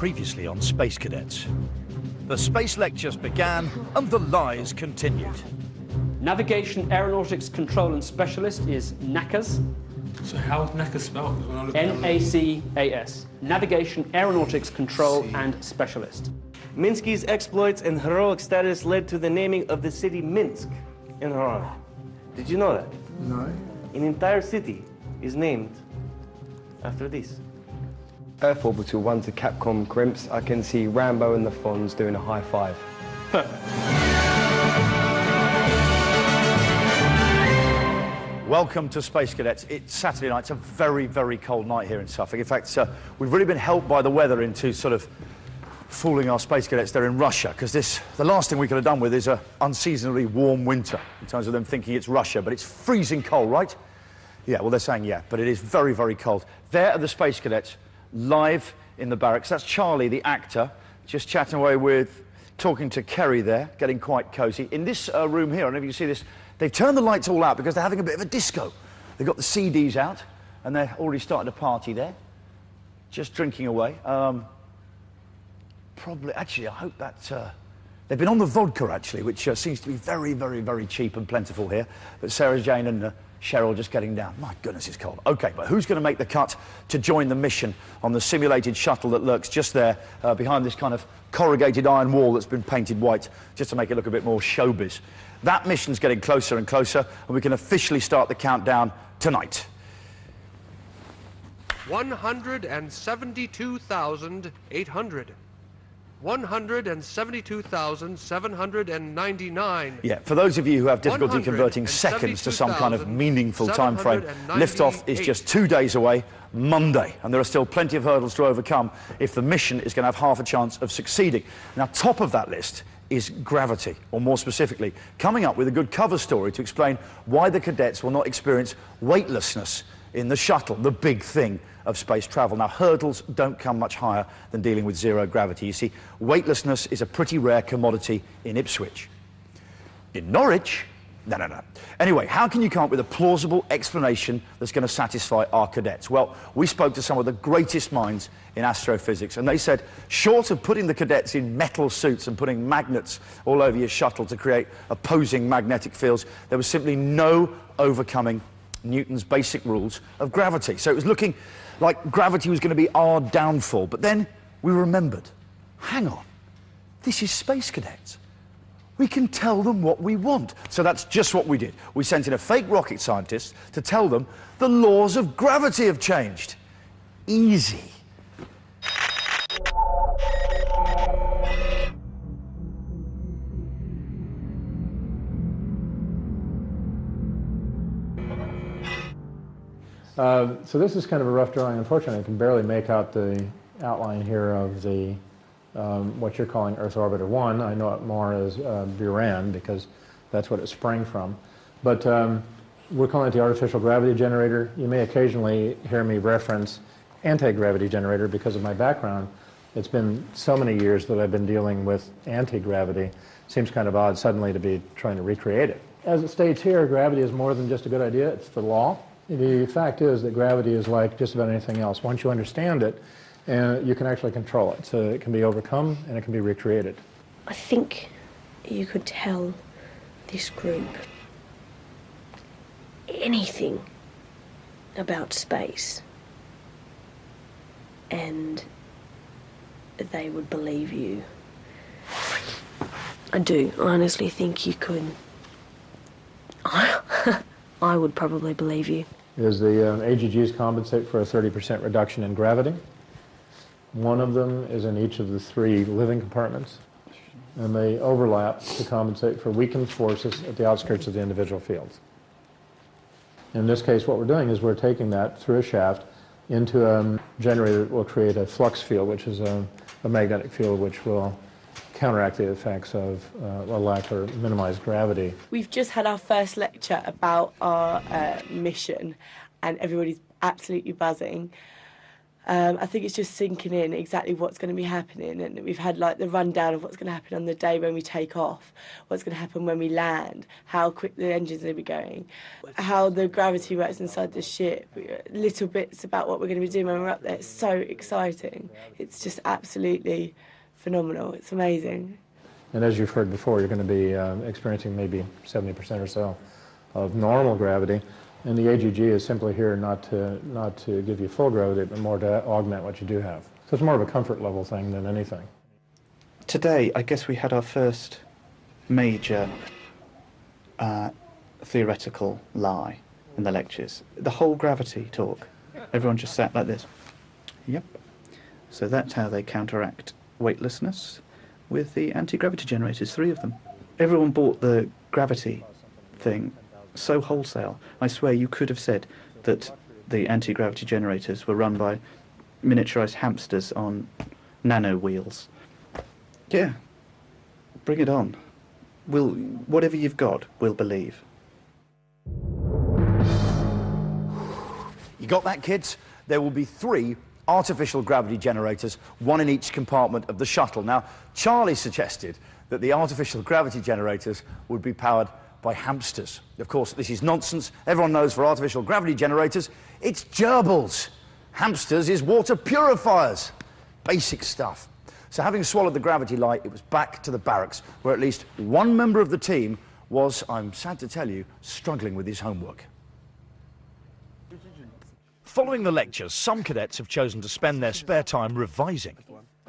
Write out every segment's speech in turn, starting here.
Previously on Space Cadets. The space lectures began and the lies continued. Navigation, Aeronautics, Control and Specialist is NACAS. So how's NACAS spelled? N-A-C-A-S. Navigation, Aeronautics, Control and Specialist. Minsky's exploits and heroic status led to the naming of the city Minsk in her honor. Did you know that? No. An entire city is named after this. Earth Orbital 1 to Capcom Grimps. I can see Rambo and the Fonz doing a high five. Perfect. Welcome to Space Cadets. It's Saturday night. It's a very, very cold night here in Suffolk. In fact, we've really been helped by the weather into sort of fooling our Space Cadets there in Russia, because the last thing we could have done with is an unseasonably warm winter, in terms of them thinking it's Russia, but it's freezing cold, right? Yeah, well, they're saying yeah, but it is very, very cold. There are the Space Cadets, live in the barracks. That's Charlie, the actor, just chatting away with, talking to Kerry there, getting quite cosy. In this room here, I don't know if you can see this, they've turned the lights all out because they're having a bit of a disco. They've got the CDs out, and they're already starting to party there, just drinking away. Probably, actually, I hope that... they've been on the vodka, actually, which seems to be very, very, very cheap and plentiful here. But Sarah Jane and Cheryl just getting down. My goodness, it's cold. OK, but who's going to make the cut to join the mission on the simulated shuttle that lurks just there behind this kind of corrugated iron wall that's been painted white, just to make it look a bit more showbiz? That mission's getting closer and closer, and we can officially start the countdown tonight. 172,800. 172,799. Yeah, for those of you who have difficulty converting seconds to some kind of meaningful time frame, liftoff is just 2 days away, Monday, and there are still plenty of hurdles to overcome if the mission is going to have half a chance of succeeding. Now, top of that list is gravity, or more specifically, coming up with a good cover story to explain why the cadets will not experience weightlessness in the shuttle, the big thing of space travel. Now, hurdles don't come much higher than dealing with zero gravity. You see, weightlessness is a pretty rare commodity in Ipswich. In Norwich, no. Anyway, how can you come up with a plausible explanation that's going to satisfy our cadets? Well, we spoke to some of the greatest minds in astrophysics, and they said, short of putting the cadets in metal suits and putting magnets all over your shuttle to create opposing magnetic fields, there was simply no overcoming Newton's basic rules of gravity. So it was looking like gravity was going to be our downfall. But then we remembered, hang on, this is Space Cadets. We can tell them what we want. So that's just what we did. We sent in a fake rocket scientist to tell them the laws of gravity have changed. Easy. So this is kind of a rough drawing. Unfortunately, I can barely make out the outline here of the what you're calling Earth Orbiter 1. I know it more as Buran because that's what it sprang from. But we're calling it the artificial gravity generator. You may occasionally hear me reference anti-gravity generator because of my background. It's been so many years that I've been dealing with anti-gravity. Seems kind of odd suddenly to be trying to recreate it. As it states here, gravity is more than just a good idea. It's the law. The fact is that gravity is like just about anything else. Once you understand it, you can actually control it. So it can be overcome and it can be recreated. I think you could tell this group anything about space and they would believe you. I do honestly think you could. I would probably believe you. Is the AGGs compensate for a 30% reduction in gravity. One of them is in each of the 3 living compartments, and they overlap to compensate for weakened forces at the outskirts of the individual fields. In this case, what we're doing is we're taking that through a shaft into a generator that will create a flux field, which is a magnetic field which will counteract the effects of lack or minimize gravity. We've just had our first lecture about our mission and everybody's absolutely buzzing. I think it's just sinking in exactly what's going to be happening, and we've had like the rundown of what's going to happen on the day when we take off, what's going to happen when we land, how quick the engine's going to be going, how the gravity works inside the ship, little bits about what we're going to be doing when we're up there. It's so exciting. It's just absolutely phenomenal. It's amazing. And as you've heard before, you're going to be experiencing maybe 70% or so of normal gravity. And the AGG is simply here not to give you full gravity, but more to augment what you do have. So it's more of a comfort level thing than anything. Today, I guess we had our first major theoretical lie in the lectures. The whole gravity talk. Everyone just sat like this. Yep. So that's how they counteract weightlessness with the anti-gravity generators, 3 of them. Everyone bought the gravity thing so wholesale. I swear you could have said that the anti-gravity generators were run by miniaturized hamsters on nano wheels. Yeah, bring it on. Whatever you've got, we'll believe. You got that, kids? There will be 3 artificial gravity generators, 1 in each compartment of the shuttle. Now, Charlie suggested that the artificial gravity generators would be powered by hamsters. Of course, this is nonsense. Everyone knows for artificial gravity generators, it's gerbils. Hamsters is water purifiers. Basic stuff. So having swallowed the gravity light, it was back to the barracks, where at least 1 member of the team was, I'm sad to tell you, struggling with his homework. Following the lectures, some cadets have chosen to spend their spare time revising.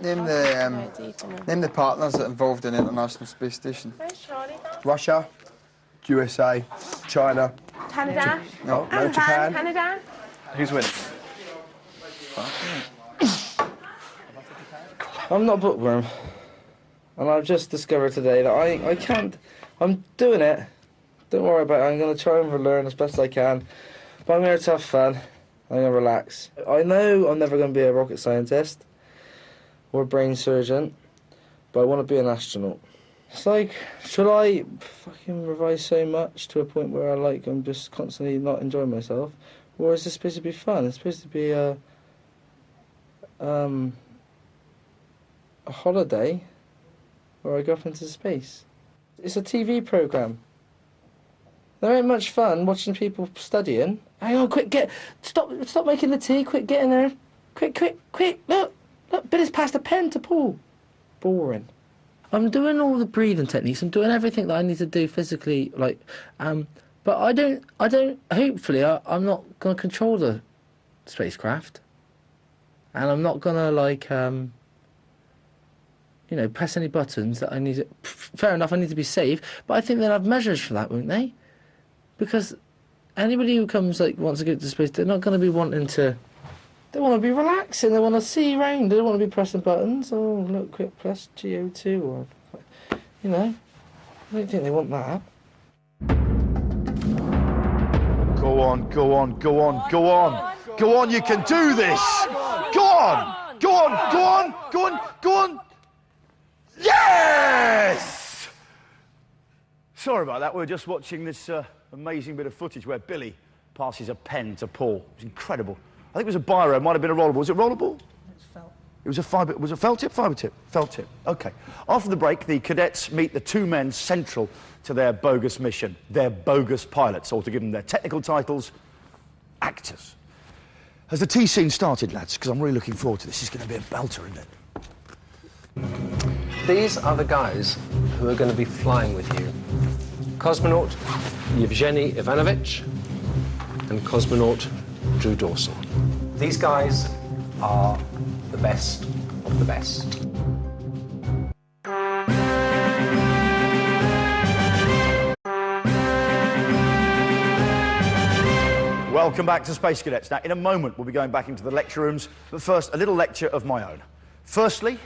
Name the partners that are involved in the International Space Station. Russia, USA, China, Canada. No, Japan. Canada. Who's winning? I'm not a bookworm, and I've just discovered today that I can't. I'm doing it. Don't worry about it. I'm going to try and learn as best I can, but I'm here to have fun. I'm going to relax. I know I'm never going to be a rocket scientist or a brain surgeon, but I want to be an astronaut. It's like, should I fucking revise so much to a point where I'm just constantly not enjoying myself? Or is this supposed to be fun? It's supposed to be a holiday where I go up into space. It's a TV programme. There ain't much fun watching people studying. Hang on, quick, stop making the tea, quick, get in there. Quick, look, Billy's passed a pen to Paul. Boring. I'm doing all the breathing techniques. I'm doing everything that I need to do physically, but I don't. Hopefully, I'm not going to control the spacecraft, and I'm not going to press any buttons that I need to. Fair enough, I need to be safe, but I think they'll have measures for that, won't they? Because anybody who comes wants to go to space, they're not going to be wanting to. They want to be relaxing, they want to see around, they don't want to be pressing buttons. Oh, look, quick, press GO2, or, I don't think they want that. Go on, you can do this! Go on! Yes! Sorry about that, we were just watching this amazing bit of footage where Billy passes a pen to Paul. It was incredible. I think it was a biro, it might have been a rollerball. Was it rollerball? It's felt. It was a fibre, was it felt tip? Fibre tip? Felt tip, okay. After the break, the cadets meet the 2 men central to their bogus mission, their bogus pilots, or to give them their technical titles, actors. Has the tea scene started, lads? Because I'm really looking forward to this. This is going to be a belter, isn't it? These are the guys who are going to be flying with you. Cosmonaut Yevgeny Ivanovich and cosmonaut Drew Dawson. These guys are the best of the best. Welcome back to Space Cadets. Now, in a moment, we'll be going back into the lecture rooms, but first, a little lecture of my own. Firstly,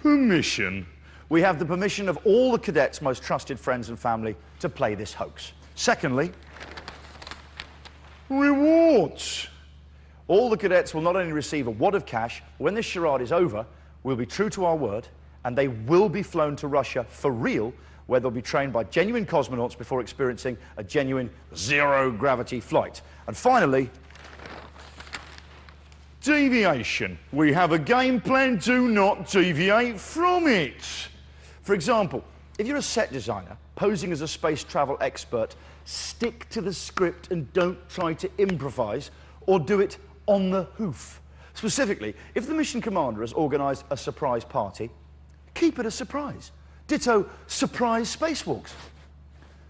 permission. We have the permission of all the cadets' most trusted friends and family to play this hoax. Secondly, rewards. All the cadets will not only receive a wad of cash, but when this charade is over, we'll be true to our word, and they will be flown to Russia for real, where they'll be trained by genuine cosmonauts before experiencing a genuine zero-gravity flight. And finally, Deviation. We have a game plan, do not deviate from it. For example, if you're a set designer posing as a space travel expert, stick to the script and don't try to improvise or do it on the hoof. Specifically, if the mission commander has organised a surprise party, keep it a surprise. Ditto surprise spacewalks.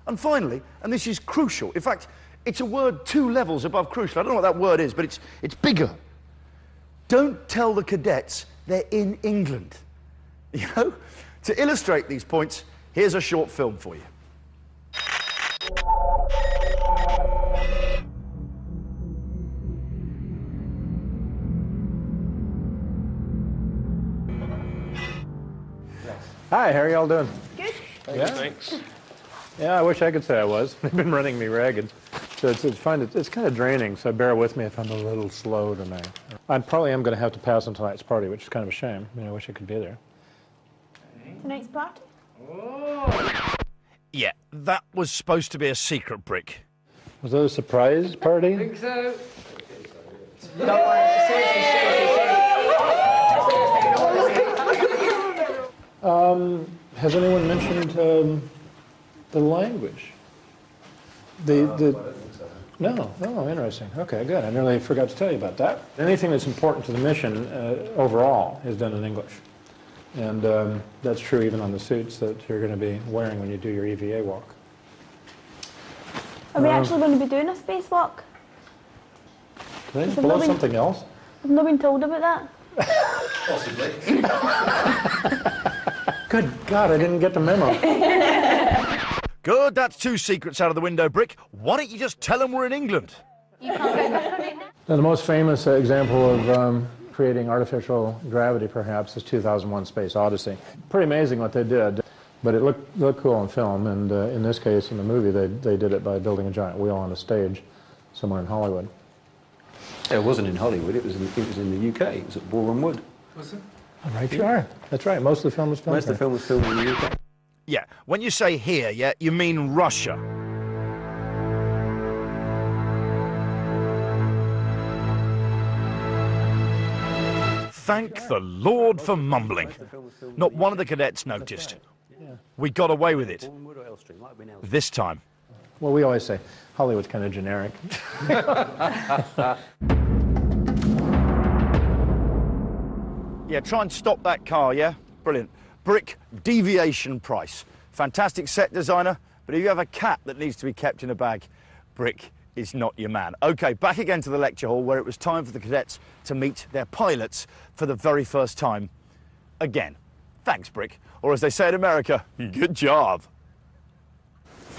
And finally, and this is crucial, in fact, it's a word 2 levels above crucial. I don't know what that word is, but it's bigger. Don't tell the cadets they're in England. You know? To illustrate these points, here's a short film for you. Hi, how are y'all doing? Good. Yeah? Thanks. Yeah, I wish I could say I was. They've been running me ragged. So it's kind of draining, so bear with me if I'm a little slow tonight. I probably am going to have to pass on tonight's party, which is kind of a shame. I mean, I wish I could be there. Tonight's party? Yeah, that was supposed to be a secret, Brick. Was that a surprise party? I think so. Don't worry, seriously. Has anyone mentioned the language? No. Oh, interesting. Okay, good. I nearly forgot to tell you about that. Anything that's important to the mission overall is done in English. And that's true even on the suits that you're going to be wearing when you do your EVA walk. Are we actually going to be doing a spacewalk? Did they blow something else? I've not been told about that. Possibly. Good God, I didn't get the memo. Good, that's 2 secrets out of the window, Brick. Why don't you just tell them we're in England? Now, the most famous example of creating artificial gravity, perhaps, is 2001: Space Odyssey. Pretty amazing what they did, but it looked cool on film, and in this case, in the movie, they did it by building a giant wheel on a stage somewhere in Hollywood. It wasn't in Hollywood, it was in the UK. It was at Boreham Wood. Was it? Right you are. That's right, most of the film was filmed Most of the film was filmed in the UK. Yeah, when you say here, yeah, you mean Russia. Thank the Lord for mumbling. Not one of the cadets noticed. We got away with it. This time. Well, we always say, Hollywood's kind of generic. Yeah, try and stop that car, yeah? Brilliant. Brick, deviation price. Fantastic set designer, but if you have a cat that needs to be kept in a bag, Brick is not your man. OK, back again to the lecture hall where it was time for the cadets to meet their pilots for the very first time. Again. Thanks, Brick. Or as they say in America, good job.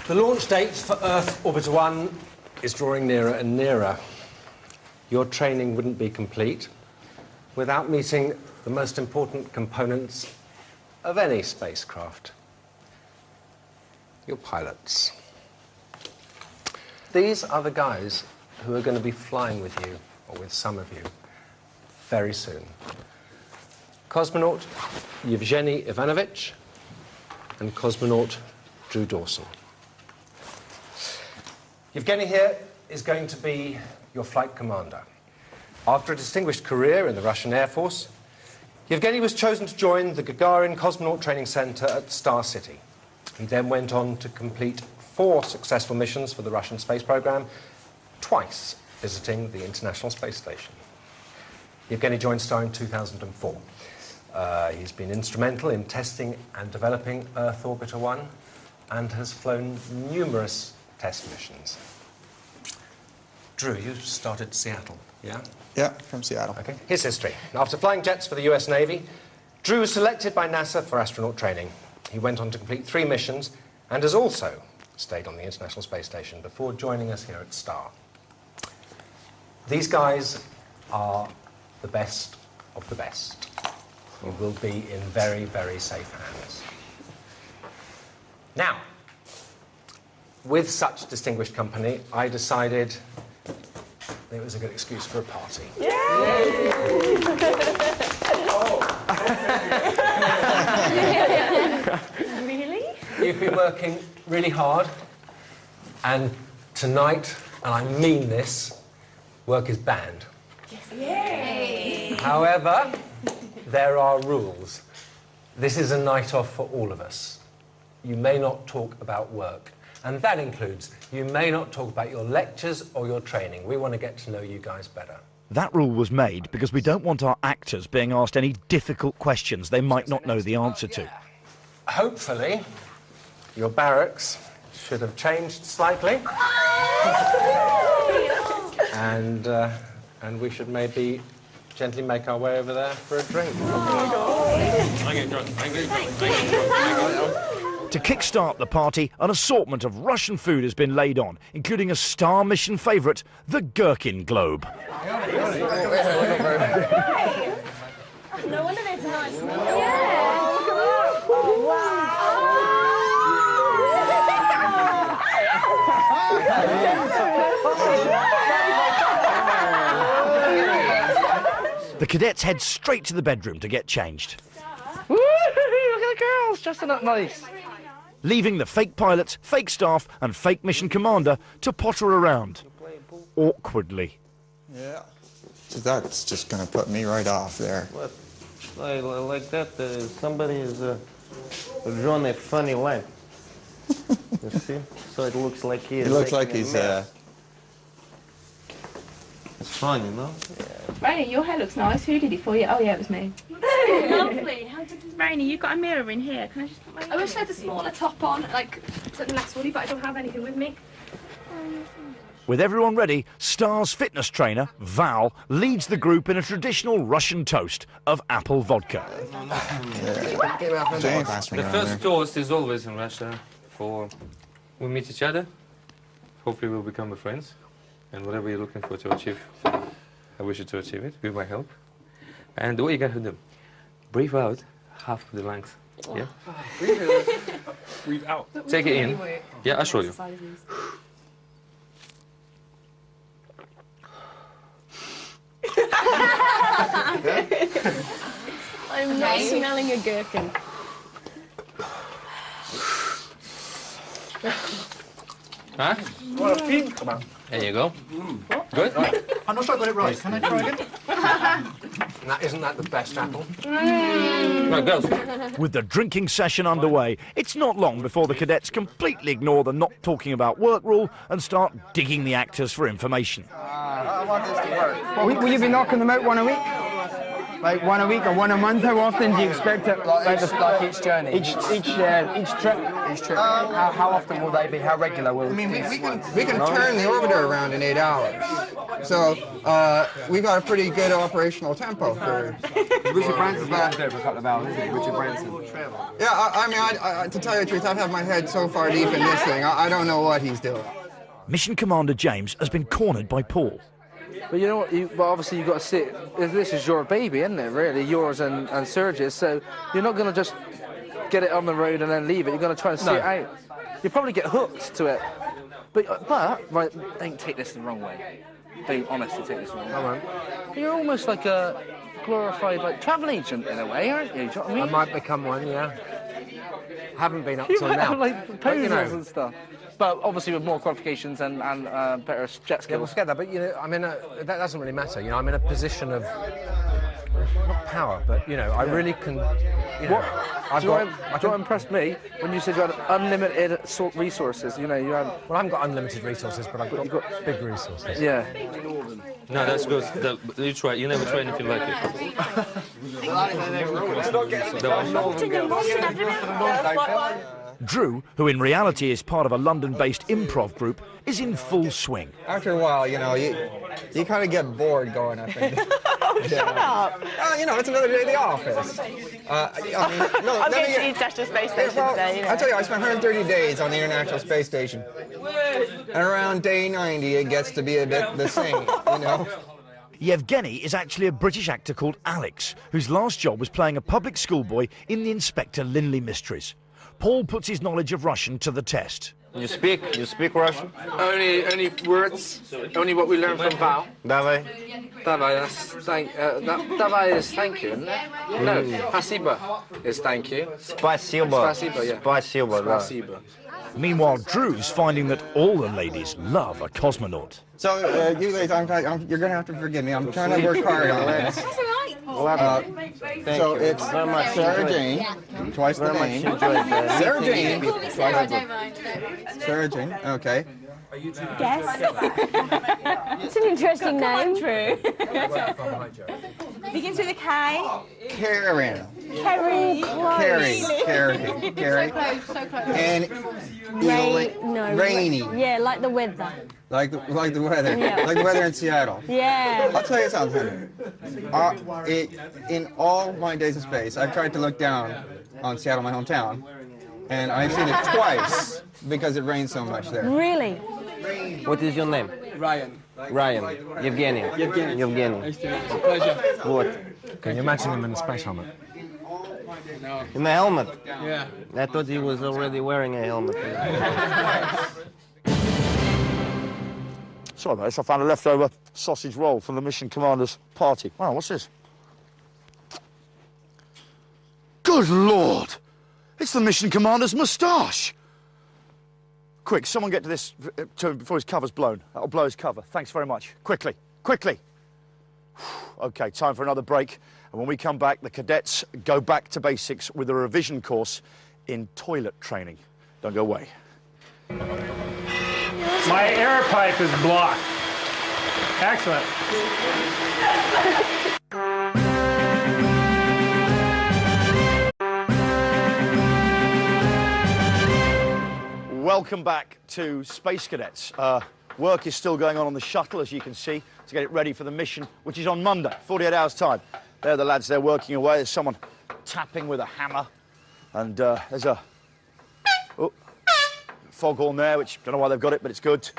The launch date for Earth Orbiter 1 is drawing nearer and nearer. Your training wouldn't be complete without meeting the most important components of any spacecraft. Your pilots. These are the guys who are going to be flying with you, or with some of you, very soon. Cosmonaut Yevgeny Ivanovich and cosmonaut Drew Dawson. Yevgeny here is going to be your flight commander. After a distinguished career in the Russian Air Force, Yevgeny was chosen to join the Gagarin Cosmonaut Training Center at Star City. He then went on to complete 4 successful missions for the Russian space program, twice visiting the International Space Station. Yevgeny joined Star in 2004. He's been instrumental in testing and developing Earth Orbiter 1 and has flown numerous test missions. Drew, you started Seattle, yeah? Yeah, from Seattle. Okay. His history. After flying jets for the US Navy, Drew was selected by NASA for astronaut training. He went on to complete 3 missions and has also stayed on the International Space Station before joining us here at Star. These guys are the best of the best. You will be in very, very safe hands. Now, with such distinguished company, I decided it was a good excuse for a party. Really? You've been working really hard, and tonight, and I mean this, work is banned. Yay! However, there are rules. This is a night off for all of us. You may not talk about work. And that includes, you may not talk about your lectures or your training. We want to get to know you guys better. That rule was made because we don't want our actors being asked any difficult questions they might not know the answer to. Hopefully, your barracks should have changed slightly. And we should maybe gently make our way over there for a drink. To kickstart the party, an assortment of Russian food has been laid on, including a Star Mission favourite, the Gherkin Globe. No wonder there's a nice smell. The cadets head straight to the bedroom to get changed. Woo! Look at the girls dressing up nice. Leaving the fake pilots, fake staff and fake mission commander to potter around. Awkwardly. Yeah. So that's just going to put me right off there. What? Like that, somebody is drawn a funny line. You see? So it looks like he is. He looks like he's. It's funny, no? Rainy, your hair looks nice. Who did it for you? Oh yeah, it was me. Lovely. How good is Rainy? You've got a mirror in here. Can I just put my... I wish I had a smaller top on, like something less woolly, but I don't have anything with me. With everyone ready, Star's fitness trainer, Val, leads the group in a traditional Russian toast of apple vodka. The first toast is always in Russia for we meet each other, hopefully we'll become friends, and whatever you're looking for to achieve, I wish you to achieve it with my help. And what you got to do, breathe out half of the length. Yeah? Breathe out. Take it in. Yeah, I'll show you. I'm not smelling a gherkin. Huh? What a pink, come on. There you go. Good? I'm not sure I got it right. Can I try again? Isn't that the best apple? Right, girls. With the drinking session underway, it's not long before the cadets completely ignore the not talking about work rule and start digging the actors for information. I want this to work. Will you be knocking them out one a week? Like one a week or one a month? How often do you expect it? Like each journey. Each trip? Each trip. How often will they be? How regular will? I mean, we can turn the orbiter around in 8 hours. So we got a pretty good operational tempo for. Richard Branson's been there for a couple of hours, isn't he? Richard Branson. Yeah, I mean, to tell you the truth, I've had my head so far deep in this thing, I don't know what he's doing. Mission Commander James has been cornered by Paul. But you know what? Obviously you've got to sit. This is your baby, isn't it? Really, yours and Serge's. So you're not going to just get it on the road and then leave it. You're going to try and see it out. You probably get hooked to it. But right, don't take this the wrong way. Don't honestly take this the wrong way. You're almost like a glorified travel agent in a way, aren't you? Do you know what I mean? I might become one, yeah. Haven't been up till now. Have, like poses and stuff. But obviously with more qualifications and better jet skills. Yeah, we'll forget that, but, you know, I mean, that doesn't really matter. You know, I'm in a position of, not power, but, you know, I really can, you know... Do you know what impressed me? When you said you had unlimited resources, you know, you had... Well, I haven't got unlimited resources, but I've got big resources. Yeah. No, that's good. You try. You never try anything like it. Drew, who in reality is part of a London-based improv group, is in full swing. After a while, you know, you kind of get bored going up and Shut up! you know, it's another day at the office. I'm going to International Space Station today, you know. I'll tell you, I spent 130 days on the International Space Station. And around day 90, it gets to be a bit the same, you know. Yevgeny is actually a British actor called Alex, whose last job was playing a public schoolboy in the Inspector Linley mysteries. Paul puts his knowledge of Russian to the test. You speak Russian? Only words, only what we learn from Val. Давай. Давай, давай is thank you, isn't it? No, спасибо is thank you. Спасибо. Spasiba, yeah. Spasiba, да. Spasiba. Meanwhile, Drew's finding that all the ladies love a cosmonaut. So, you ladies, you're going to have to forgive me. I'm trying to work hard on this. So it's Sarah Jane, twice the name. Sarah Jane. Sarah Jane, okay. Guess. It's an interesting name. True. Begins with a K. Karen. Carrie. Carrie. So close, so close. And rainy. Yeah, like the weather. Like the weather. Yeah. Like the weather in Seattle. Yeah. I'll tell you something. In all my days in space, I've tried to look down on Seattle, my hometown, and I've seen it twice because it rains so much there. Really? What is your name? Ryan. Ryan. Evgeny. Evgeny. Nice to meet you. Pleasure. What? Can you imagine him in a space helmet? No. In a helmet? Yeah. I thought he was already wearing a helmet. Sorry about this, I found a leftover sausage roll from the mission commander's party. Wow, what's this? Good Lord! It's the mission commander's moustache! Quick, someone get to this before his cover's blown. That'll blow his cover. Thanks very much. Quickly, quickly. OK, time for another break. And when we come back, the cadets go back to basics with a revision course in toilet training. Don't go away. My air pipe is blocked. Excellent. Welcome back to Space Cadets. Work is still going on the shuttle, as you can see, to get it ready for the mission, which is on Monday, 48 hours' time. There are the lads there working away. There's someone tapping with a hammer. And there's a foghorn there, which, don't know why they've got it, but it's good.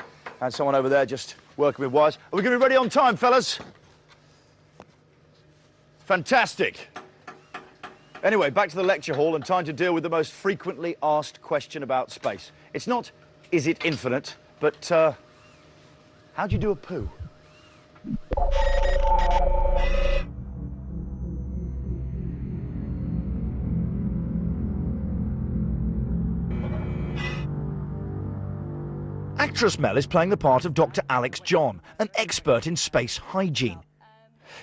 And someone over there just working with wires. Are we going to be ready on time, fellas? Fantastic. Anyway, back to the lecture hall and time to deal with the most frequently asked question about space. It's not, is it infinite, but how do you do a poo? Actress Mel is playing the part of Dr. Alex John, an expert in space hygiene.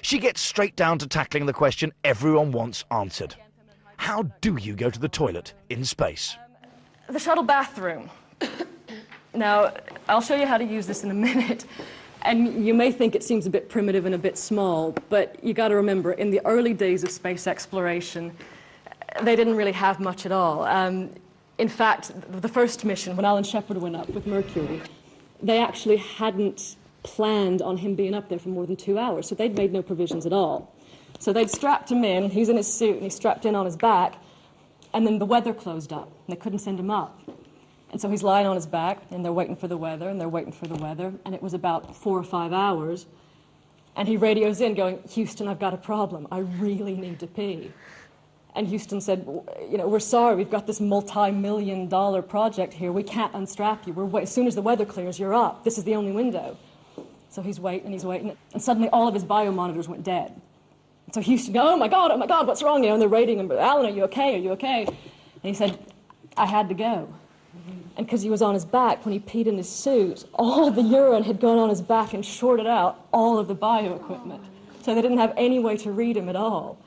She gets straight down to tackling the question everyone wants answered. How do you go to the toilet in space? The shuttle bathroom. Now, I'll show you how to use this in a minute. And you may think it seems a bit primitive and a bit small, but you got to remember, in the early days of space exploration, they didn't really have much at all. In fact, the first mission, when Alan Shepard went up with Mercury, they actually hadn't planned on him being up there for more than 2 hours, so they'd made no provisions at all. So they'd strapped him in, he's in his suit, and he's strapped in on his back, and then the weather closed up, and they couldn't send him up. And so he's lying on his back, and they're waiting for the weather, and they're waiting for the weather, and it was about 4 or 5 hours, and he radios in going, "Houston, I've got a problem. I really need to pee." And Houston said, "You know, we're sorry, we've got this multi-million-dollar project here. We can't unstrap you. As soon as the weather clears, you're up. This is the only window." So he's waiting, and suddenly all of his biomonitors went dead. And so Houston goes, oh my God, what's wrong?" You know, and they're rating him, "Alan, are you okay? Are you okay?" And he said, "I had to go." And because he was on his back, when he peed in his suit, all of the urine had gone on his back and shorted out all of the bio-equipment. So they didn't have any way to read him at all.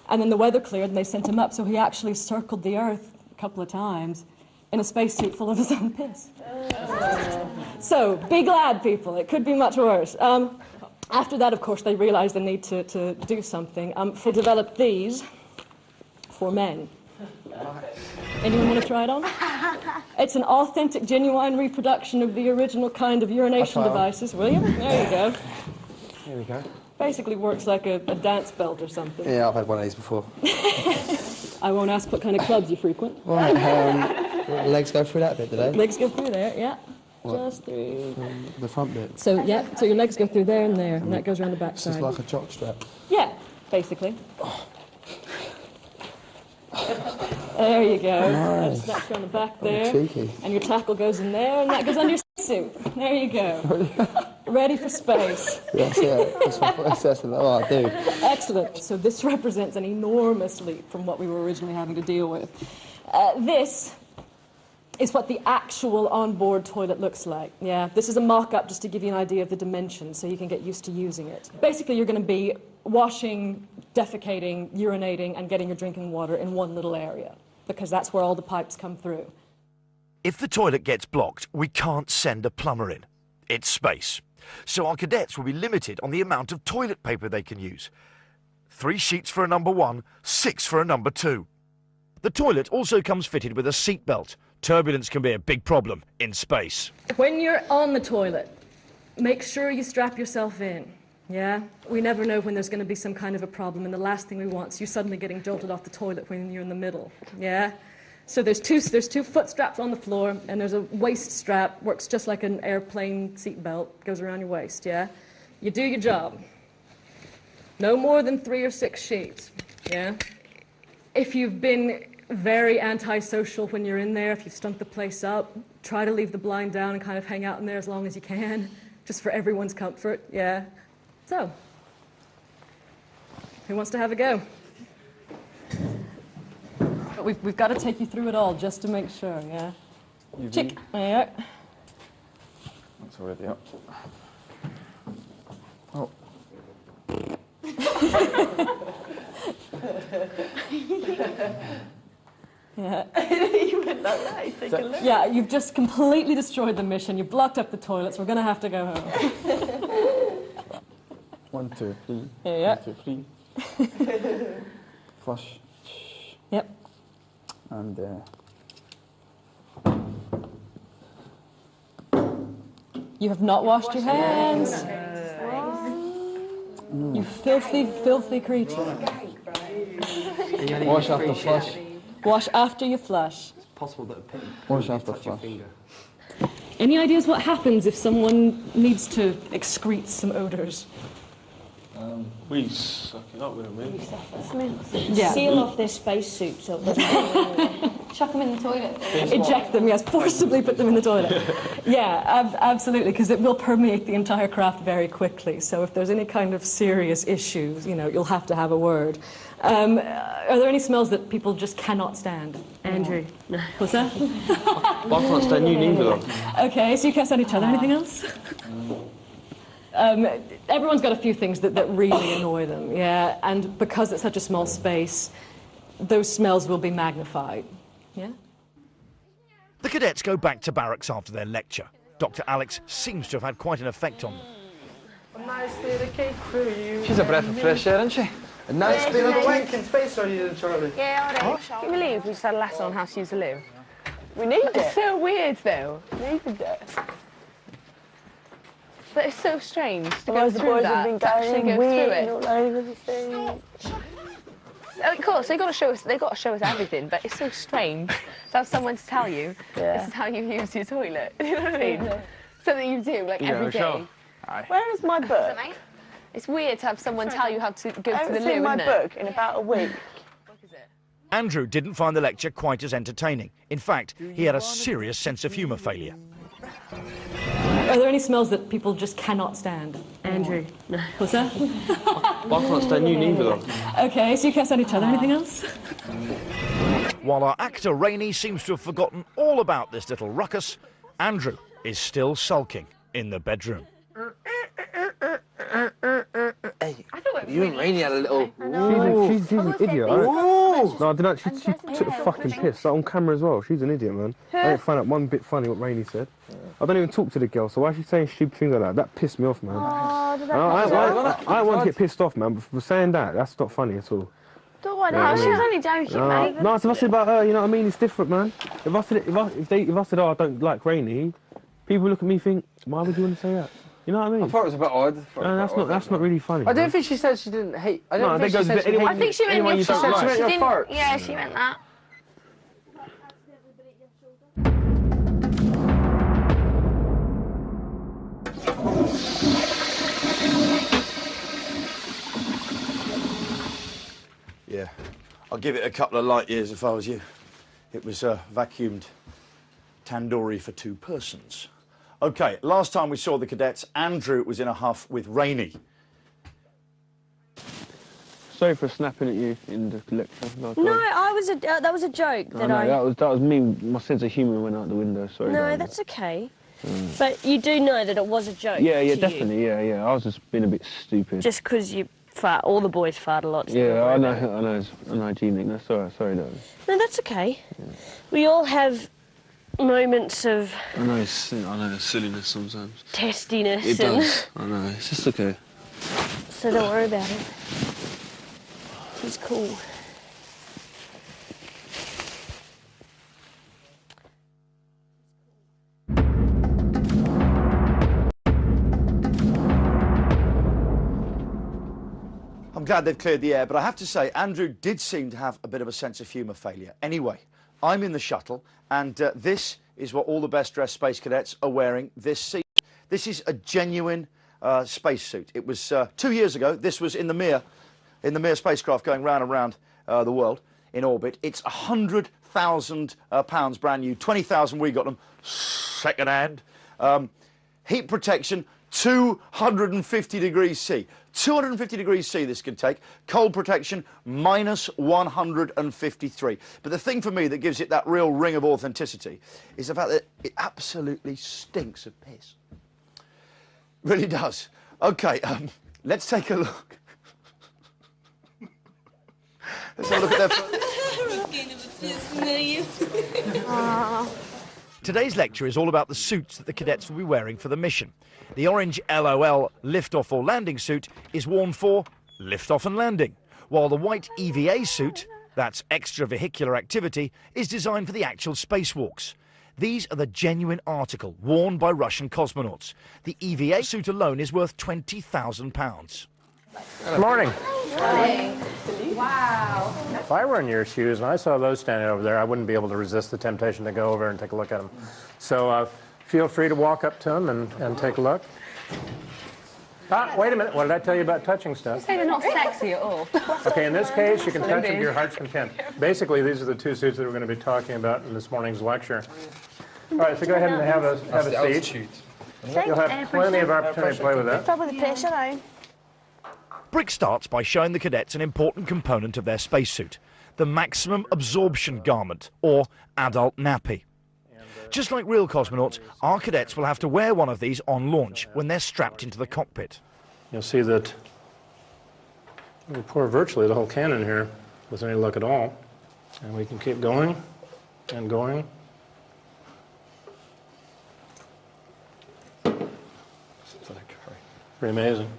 And then the weather cleared and they sent him up, so he actually circled the Earth a couple of times in a spacesuit full of his own piss. So, big lad, people. It could be much worse. After that, of course, they realized the need to do something. They developed these for men. Anyone want to try it on? It's an authentic, genuine reproduction of the original kind of urination devices. William, there you go. Here we go. Basically works like a dance belt or something. Yeah, I've had one of these before. I won't ask what kind of clubs you frequent. Right, legs go through that bit, do they? Legs go through there, yeah. What? Just through. The front bit. So, yeah, so your legs go through there and there, and that goes around the back side. It's just like a jock strap. Yeah, basically. There you go. Nice. Just snap you on the back there. Cheeky. And your tackle goes in there, and that goes under your suit. There you go. Ready for space. That's it. That's what I do. Excellent. So this represents an enormous leap from what we were originally having to deal with. This is what the actual onboard toilet looks like. Yeah, this is a mock-up just to give you an idea of the dimensions so you can get used to using it. Basically, you're going to be washing, defecating, urinating, and getting your drinking water in one little area, because that's where all the pipes come through. If the toilet gets blocked, we can't send a plumber in. It's space. So our cadets will be limited on the amount of toilet paper they can use. 3 sheets for a number 1, 6 for a number 2. The toilet also comes fitted with a seat belt. Turbulence can be a big problem in space. When you're on the toilet, make sure you strap yourself in, yeah? We never know when there's going to be some kind of a problem, and the last thing we want is you suddenly getting jolted off the toilet when you're in the middle, yeah? So there's two foot straps on the floor, and there's a waist strap, works just like an airplane seat belt, goes around your waist, yeah? You do your job. No more than 3 or 6 sheets, yeah? If you've been very antisocial when you're in there, if you've stunk the place up, try to leave the blind down and kind of hang out in there as long as you can, just for everyone's comfort, yeah? So, who wants to have a go? But we've got to take you through it all just to make sure, yeah? Chick, there you go. That's already up. Oh. Yeah. You went like that, you take a look. Yeah, you've just completely destroyed the mission. You've blocked up the toilets. We're going to have to go home. 1, 2, 3. Yeah. 1, 2, 3. Flush. Yep. And You have not washed your hands. You filthy, filthy creature. wash after flush. Wash after you flush. It's possible that a pin Wash after flush. Any ideas what happens if someone needs to excrete some odours? We suck it up, wouldn't we? Yeah. Seal off their spacesuits so it doesn't chuck them in the toilet. Eject them, yes, forcibly put them in the toilet. Yeah, absolutely, because it will permeate the entire craft very quickly. So if there's any kind of serious issues, you know, you'll have to have a word. Are there any smells that people just cannot stand? Andrew? No. What's that? I can't stand you neither, though. Okay, so you can't stand each other. Anything else? Everyone's got a few things that really annoy them, yeah, and because it's such a small space, those smells will be magnified, yeah? The cadets go back to barracks after their lecture. Dr. Alex seems to have had quite an effect on them. A nice bit of cake for you. She's a breath of fresh air, isn't she? A nice bit of wank in space, are you, Charlie? Yeah, I don't. Can you believe we just had a lesson on how to use a loo? We need it. It's so weird, though. We needed it. But it's so strange to go through that, to actually go through it. All over the thing. Of course, they've got to show us everything, but it's so strange to have someone to tell you this is how you use your toilet. You know what I mean? Something you do like every day. Where is my book? It's weird to have someone tell you how to go to the loo, I haven't seen my book in about a week. Andrew didn't find the lecture quite as entertaining. In fact, he had a serious sense of humour failure. Are there any smells that people just cannot stand? Andrew? No. What's that? I can't stand you neither, though. Okay, so you can't stand each other. Anything else? While our actor Rainey seems to have forgotten all about this little ruckus, Andrew is still sulking in the bedroom. Hey, you and Rainey had a little... She's an idiot, right? No, I didn't. She took the fucking piss, like, on camera as well. She's an idiot, man. I didn't find out one bit funny what Rainey said. I don't even talk to the girl, so why is she saying stupid things like that? That pissed me off, man. I want to get pissed off, man, but for saying that, that's not funny at all. Don't worry, no, she was only joking, mate. No, if I said about her, you know what I mean? It's different, man. If I said, oh, I don't like Rainey, people look at me and think, why would you want to say that? You know what I mean? I thought it was a bit odd. No, that's not really funny. I don't think she said she didn't hate. I don't think she said she I hated. think she meant anyone you don't like. she She meant didn't. your farts. Yeah, she meant that. Yeah, I'll give it a couple of light years if I was you. It was a vacuumed tandoori for 2 persons. OK, last time we saw the cadets, Andrew was in a huff with Rainey. Sorry for snapping at you in the lecture. No, that was a joke. That was me. My sense of humour went out the window. Sorry. No, that's okay. But you do know that it was a joke. Yeah, to definitely. You. Yeah. I was just being a bit stupid. Just because you fart, all the boys fart a lot. So yeah, I know. It's unhygienic. No, sorry, darling. No, that's okay. Yeah. We all have moments of. I know silliness sometimes. Testiness. It does. I know. It's just okay. So don't worry about it. It's cool. I'm glad they've cleared the air, but I have to say, Andrew did seem to have a bit of a sense of humour failure. Anyway, I'm in the shuttle, and this is what all the best-dressed space cadets are wearing this season. This is a genuine spacesuit. It was 2 years ago. This was in the Mir spacecraft going round and round the world in orbit. It's £100,000 brand new, 20,000 we got them second hand. Heat protection, 250 degrees C. 250 degrees C this can take. Cold protection, minus 153. But the thing for me that gives it that real ring of authenticity is the fact that it absolutely stinks of piss. Really does. OK, let's take a look. Let's have a look at their... Today's lecture is all about the suits that the cadets will be wearing for the mission. The orange LOL lift-off or landing suit is worn for lift-off and landing, while the white EVA suit, that's extravehicular activity, is designed for the actual spacewalks. These are the genuine article worn by Russian cosmonauts. The EVA suit alone is worth £20,000. Good morning. Morning. Wow. If I were in your shoes and I saw those standing over there, I wouldn't be able to resist the temptation to go over and take a look at them. So feel free to walk up to them and take a look. Ah, wait a minute. What did I tell you about touching stuff? You say they're not sexy at all. Okay, in this case, you can touch them to your heart's content. Basically, these are the 2 suits that we're going to be talking about in this morning's lecture. All right, so go ahead and have a seat. You'll have plenty of opportunity to play with that. Stop with the pressure now. Brick starts by showing the cadets an important component of their spacesuit, the maximum absorption garment, or adult nappy. Just like real cosmonauts, our cadets will have to wear one of these on launch when they're strapped into the cockpit. You'll see that we pour virtually the whole can in here with any luck at all. And we can keep going and going. Pretty amazing.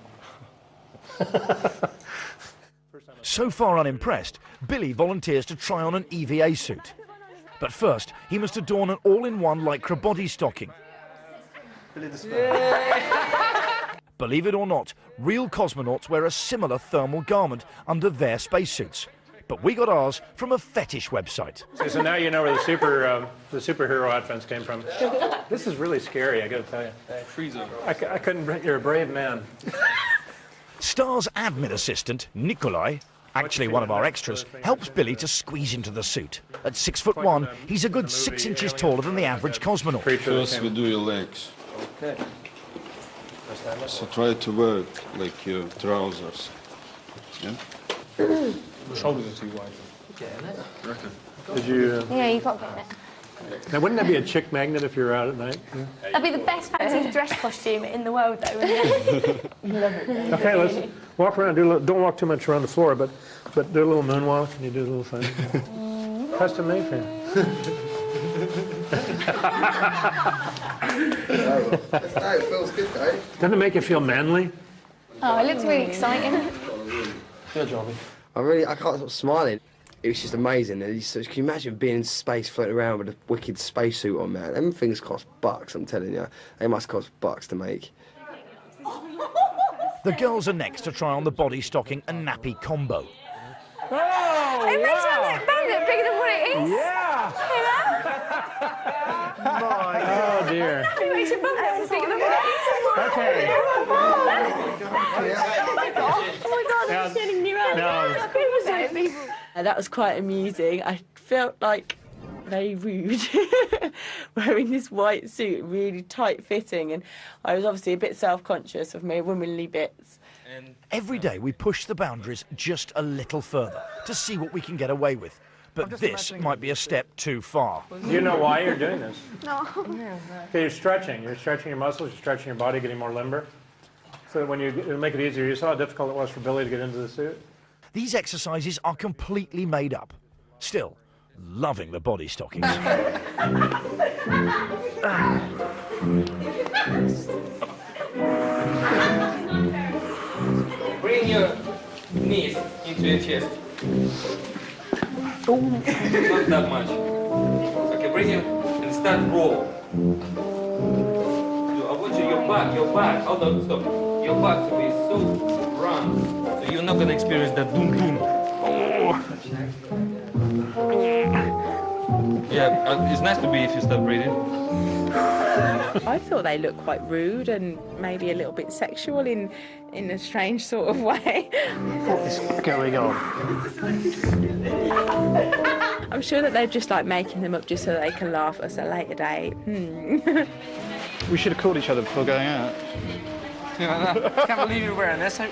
So far unimpressed, Billy volunteers to try on an EVA suit. But first, he must adorn an all-in-one lycra body stocking. Believe it or not, real cosmonauts wear a similar thermal garment under their spacesuits. But we got ours from a fetish website. So now you know where the superhero outfits came from. This is really scary, I gotta tell you. I couldn't, you're a brave man. Star's admin assistant, Nikolai, actually one of our extras, helps Billy to squeeze into the suit. At 6'1", he's a good 6 inches taller than the average cosmonaut. First we do your legs. Okay. So try to work like your trousers. Yeah? My shoulders are too wide. Did you... Yeah, you've got to get it. Now, wouldn't that be a chick magnet if you were out at night? Yeah. That'd be the best fancy dress costume in the world, though, wouldn't it? Okay, let's walk around. Don't walk too much around the floor, but do a little moonwalk. Can you do a little thing? Custom made for you. It feels good, though. Doesn't it make you feel manly? Oh, it looks really exciting. Good job. I can't stop smiling. It was just amazing. Can you imagine being in space, floating around with a wicked spacesuit on, man? Them things cost bucks, I'm telling you. They must cost bucks to make. The girls are next to try on the body stocking and nappy combo. Oh, it makes it look bigger than what it is. Yeah! Oh, dear. It makes your bum look bigger than what it is. Okay. Oh my God, I'm just getting new out. That was quite amusing. I felt like very rude, wearing this white suit, really tight-fitting, and I was obviously a bit self-conscious of my womanly bits. Every day we push the boundaries just a little further to see what we can get away with. But this might be a step too far. Do you know why you're doing this? No. Okay, you're stretching. You're stretching your muscles, you're stretching your body, getting more limber. So that when it'll make it easier. You saw how difficult it was for Billy to get into the suit? These exercises are completely made up. Still, loving the body stockings. Bring your knees into your chest. Not that much. Okay, bring it and start roll. I want your back. Hold on, stop. Your back to be so round, so you're not gonna experience that doom doom. Yeah, it's nice to be if you start breathing. I thought they looked quite rude and maybe a little bit sexual in a strange sort of way. What is going on? I'm sure that they're just like making them up just so they can laugh at us at a later date. We should have called each other before going out. I can't believe you're wearing this. I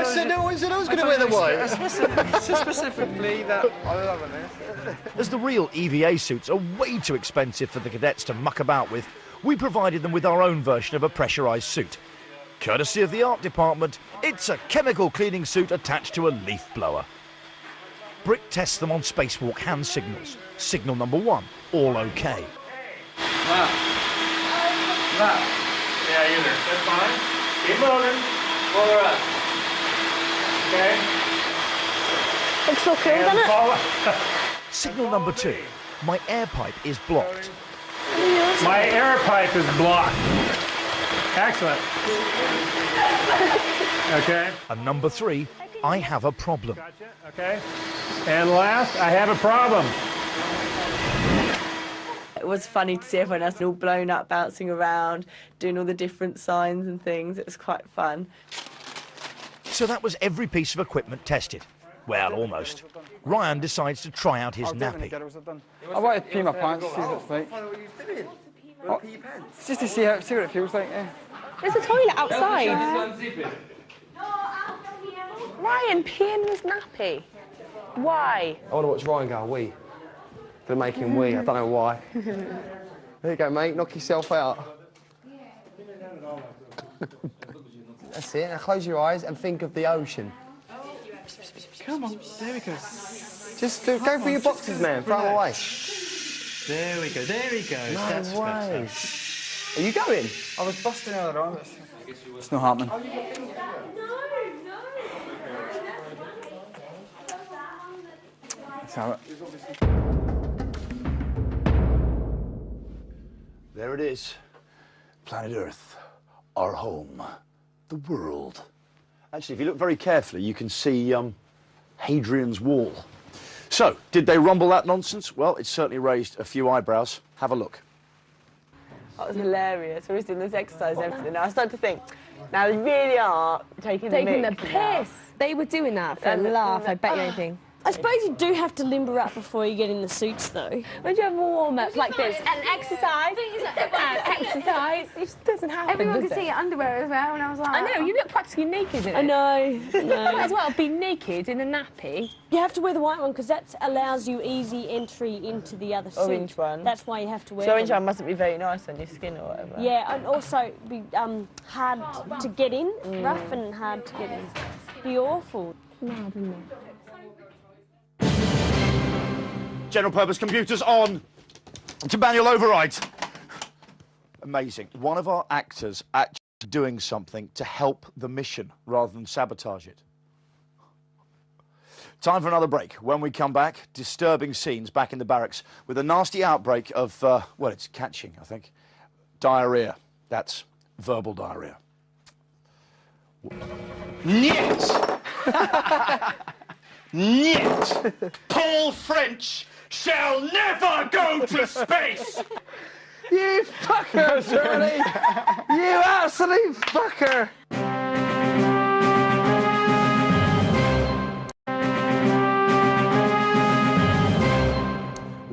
said I was going to wear the white. Specifically that I love this. As the real EVA suits are way too expensive for the cadets to muck about with, we provided them with our own version of a pressurised suit. Courtesy of the art department, it's a chemical cleaning suit attached to a leaf blower. Brick tests them on spacewalk hand signals. Signal number 1, all okay. Yeah, either. That's fine. Keep moving. Pull her up. Okay. Looks all cool, doesn't it? Signal number 2, my air pipe is blocked. My air pipe is blocked. Excellent. Okay. And number 3, I have a problem. Gotcha. Okay. And last, I have a problem. It was funny to see everyone else all blown up, bouncing around, doing all the different signs and things. It was quite fun. So that was every piece of equipment tested. Well, almost. Ryan decides to try out his nappy. I wanted to pee my pants, see what it's like. Oh, just to see what it feels like, yeah. There's a toilet outside. Ryan peeing in his nappy. Why? I want to watch Ryan go wee. Gonna make him wee, I don't know why. There you go, mate, knock yourself out. That's it, now close your eyes and think of the ocean. Come on, there we go. Just go for your boxes, man, throw them away. There we go, there he goes. No That's way. better. Are you going? I was busting out of the arm. It's not happening. Let's have it. There it is. Planet Earth, our home, the world. Actually, if you look very carefully, you can see Hadrian's Wall. So, did they rumble that nonsense? Well, it certainly raised a few eyebrows. Have a look. That was hilarious. We was doing this exercise and everything. And I started to think, now they really are taking the piss. now. They were doing that for a laugh, I bet you anything. I suppose you do have to limber up before you get in the suits, though. Would you have a warm-up like this? And exercise. Exercise. It just doesn't happen, Everyone does could see it? your underwear as well, and I was like... I know, you look practically naked in it. I know. Might as well be naked in a nappy. You have to wear the white one because that allows you easy entry into the other suit. Orange one. That's why you have to wear So orange them. one mustn't be very nice on your skin or whatever. Yeah, and also be hard to get in, rough and hard to get in. Be awful. General purpose computers on to manual override. Amazing. One of our actors actually doing something to help the mission rather than sabotage it. Time for another break. When we come back, disturbing scenes back in the barracks with a nasty outbreak of, well, it's catching, I think, diarrhea. That's verbal diarrhea. Niet! Niet! Paul French shall never go to space! You fucker, Johnny! You absolute fucker!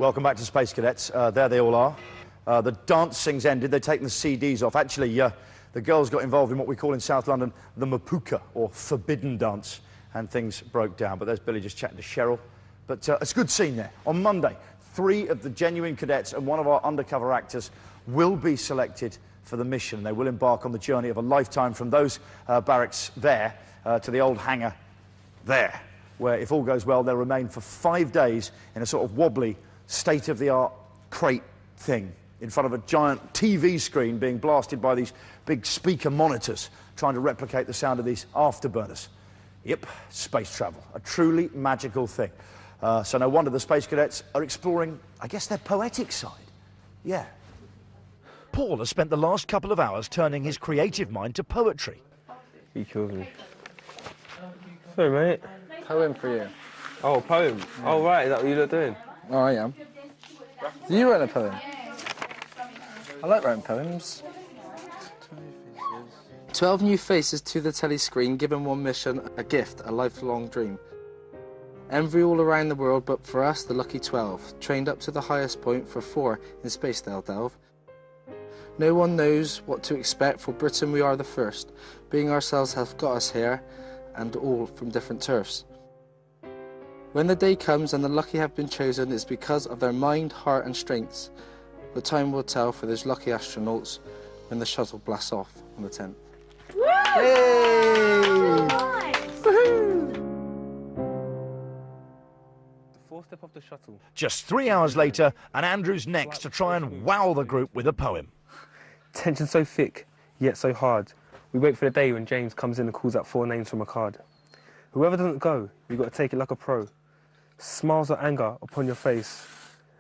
welcome back to Space Cadets. There they all are. The dancing's ended. They've taken the CDs off. Actually, the girls got involved in what we call in South London the mapuka, or forbidden dance, and things broke down. But there's Billy just chatting to Cheryl. But it's a good scene there. On Monday, 3 of the genuine cadets and one of our undercover actors will be selected for the mission. They will embark on the journey of a lifetime from those barracks there to the old hangar there, where, if all goes well, they'll remain for 5 days in a sort of wobbly, state-of-the-art crate thing in front of a giant TV screen being blasted by these big speaker monitors trying to replicate the sound of these afterburners. Yep, space travel, a truly magical thing. So no wonder the Space Cadets are exploring, I guess, their poetic side. Yeah. Paul has spent the last couple of hours turning his creative mind to poetry. He kills me. Sorry, mate. Poem for you. Oh, poem. Oh, right, is that what you're doing? Oh, I am. Do you write a poem? I like writing poems. 12 new faces to the telly screen, given one mission, a gift, a lifelong dream. Envy all around the world, but for us, the lucky 12. Trained up to the highest point, for 4 in space they'll delve. No one knows what to expect, for Britain we are the first. Being ourselves have got us here, and all from different turfs. When the day comes and the lucky have been chosen, it's because of their mind, heart and strengths. The time will tell for those lucky astronauts when the shuttle blasts off on the 10th. Step off the shuttle. Just 3 hours later, and Andrew's next to try and wow the group with a poem. Tension so thick, yet so hard. We wait for the day when James comes in and calls out 4 names from a card. Whoever doesn't go, you've got to take it like a pro. Smiles or anger upon your face.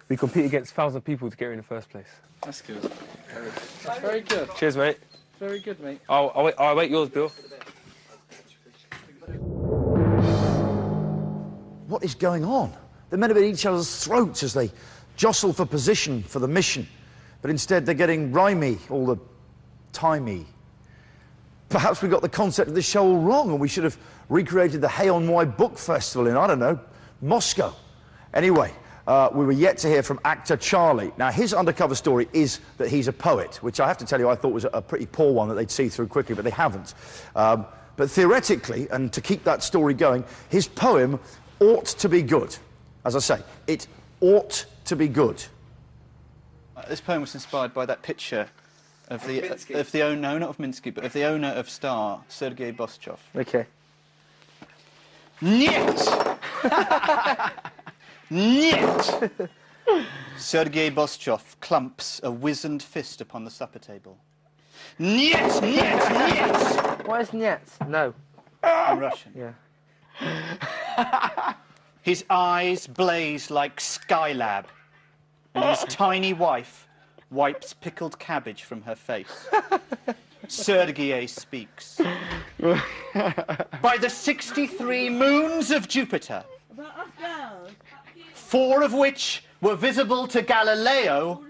We compete against 1,000 people to get here in the first place. That's good. That's very good. Cheers, mate. Very good, mate. I'll wait yours, Bill. What is going on? They're meant to be at each other's throats as they jostle for position for the mission, but instead they're getting rhymey all the timey. Perhaps we got the concept of this show all wrong, and we should have recreated the Hay on Wye Book Festival in, I don't know, Moscow. Anyway, we were yet to hear from actor Charlie. Now, his undercover story is that he's a poet, which I have to tell you I thought was a pretty poor one that they'd see through quickly, but they haven't. But theoretically, and to keep that story going, his poem ought to be good. As I say, it ought to be good. This poem was inspired by that picture of the owner, no, not of Minsky, but of the owner of Star, Sergei Boschov. Okay. Niet! Niet! Sergei Boschov clumps a wizened fist upon the supper table. Niet! Niet! Niet! What is niet? No. In Russian. Yeah. His eyes blaze like Skylab, and his tiny wife wipes pickled cabbage from her face. Sergei speaks. By the 63 moons of Jupiter, 4 of which were visible to Galileo,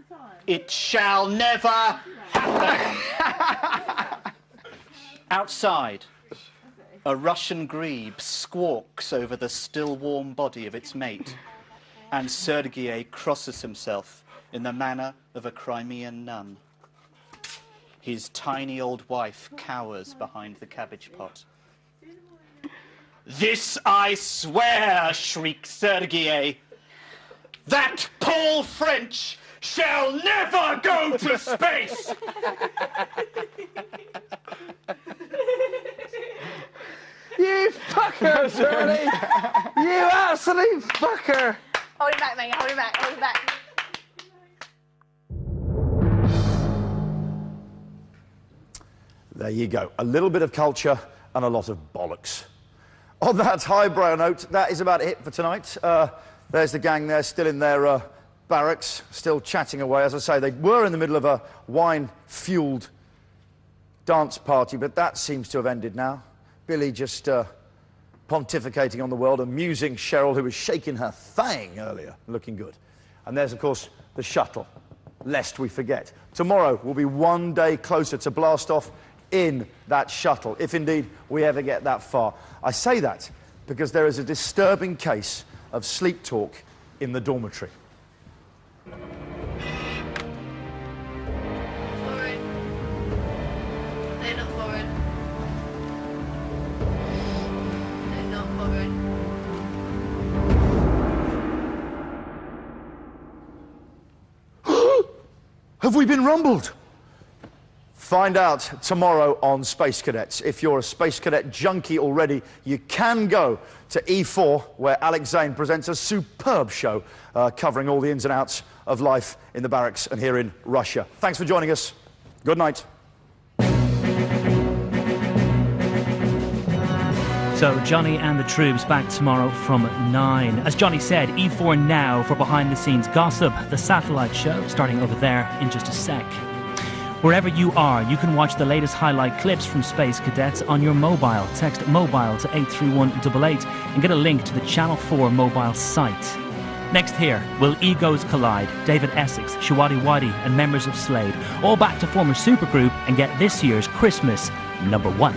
it shall never happen. Outside, a Russian grebe squawks over the still warm body of its mate, and Sergei crosses himself in the manner of a Crimean nun. His tiny old wife cowers behind the cabbage pot. This I swear, shrieks Sergei, that Paul French shall never go to space! You fucker, Charlie! You absolute fucker! Hold it back, mate. Hold it back. Hold it back. There you go. A little bit of culture and a lot of bollocks. On that highbrow note, that is about it for tonight. There's the gang there, still in their barracks, still chatting away. As I say, they were in the middle of a wine-fueled dance party, but that seems to have ended now. Billy just pontificating on the world, amusing Cheryl, who was shaking her thang earlier, looking good. And there's, of course, the shuttle, lest we forget. Tomorrow will be one day closer to blast off in that shuttle, if indeed we ever get that far. I say that because there is a disturbing case of sleep talk in the dormitory. Forward. They're not forward. They're not forward. Have we been rumbled? Find out tomorrow on Space Cadets. If you're a Space Cadet junkie already, you can go to E4, where Alex Zane presents a superb show covering all the ins and outs of life in the barracks and here in Russia. Thanks for joining us. Good night. So Johnny and the troops back tomorrow from 9. As Johnny said, E4 now for behind-the-scenes gossip, the satellite show starting over there in just a sec. Wherever you are, you can watch the latest highlight clips from Space Cadets on your mobile. Text MOBILE to 83188 and get a link to the Channel 4 mobile site. Next here, will egos collide? David Essex, Shawadi Wadi and members of Slade all back to former supergroup and get this year's Christmas #1.